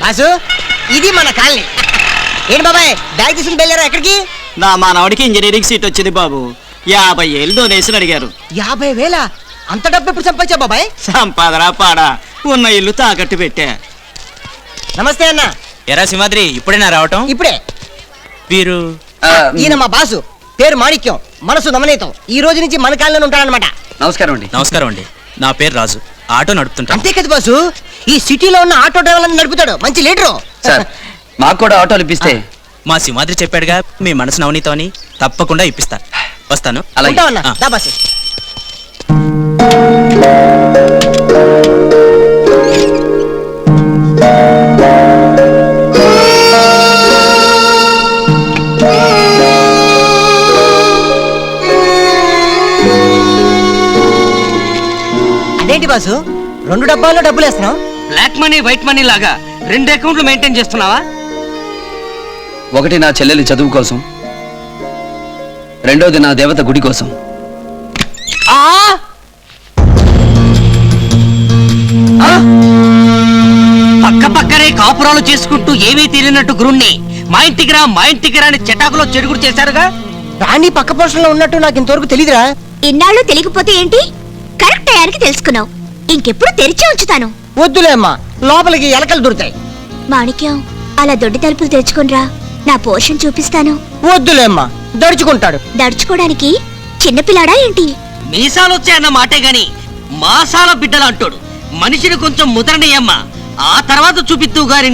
Boss ఇది మన colony. ఏంటి బాబాయ్ బ్యాగ్ తీసుకుని వెళ్ళారా ఎక్కడికి? నా మానవుడికి ఇంజనీరింగ్ సీట్ వచ్చింది బాబు. 50,000 డొనేషన్ అడిగారు. 50,000? అంత డబ్బు ఎప్పుడు సంపాదించా బాబాయ్? సంపాదరా పాడా, ఉన్న ఇల్లు తాకట్టు పెట్టా. నమస్తే అన్న. ఎరా సింహాద్రి, ఇప్పుడేనా రావటం? ఇప్పుడే. వీరు ఈయన మా బాసు, పేరు మాణిక్యం, మనసు నమనీతం. ఈ రోజు నుంచి మన కాలనీలో ఉంటాడనమాట. నమస్కారం అండి. నమస్కారం అండి. నా పేరు రాజు, ఆటో నడుపుతుంటా. అంతే కదా బాసు, ఈ సిటీలో ఉన్న ఆటో డ్రైవర్లను నడుపుతాడు, మంచి లీడరు. సార్ మాకు కూడా ఆటోలు ఇప్పిస్తే. మా సింహాద్రి చెప్పాడుగా మీ మనసు నవనీతం అని, తప్పకుండా ఇప్పిస్తా. వస్తాను. అలాగే. ఉంటావన్నా, దా బాసు. అదేంటి బాసు, 2 డబ్బాల్లో డబ్బులు వేస్తున్నావు? బ్లాక్ మనీ వైట్ మనీ లాగా 2 అకౌంట్లు మెయింటైన్ చేస్తున్నావా? ఒకటి నా చెల్లెలి చదువు కోసం, రెండోది నా దేవత గుడి కోసం. పక్క పక్కనే కాపురాలు చేసుకుంటూ ఏమీ తెలియనట్టు గురుణ్ణి మా ఇంటికి రా అని చెటాకులో చెడుగుడు చేశారుగా. రాణి పక్క పోషణలో ఉన్నట్టు నాకు ఇంతవరకు తెలీదురా. ఇన్నాళ్ళు తెలియకపోతే ఏంటి, కరెక్ట్ టయానికి తెలుసుకున్నావు. ఇంకెప్పుడు తెరిచి ఉంచుతాను. వద్దులే అమ్మా, లోపలికి ఎలకలు దొరుకుతాయి. మాణిక్యం, అలా దొడ్డి తలుపులు తెరుచుకునిరా, నా పోర్షన్ చూపిస్తాను. వద్దులే అమ్మా, దడుచుకుంటాడు. దడుచుకోవడానికి చిన్నపిల్లాడా ఏంటి? మీసాలు వచ్చాయన్న మాటే గాని మాసాల బిడ్డలు అంటాడు. మనిషిని కొంచెం ముదరనియమ్మా, ఆ తర్వాత చూపిత్తూ గారి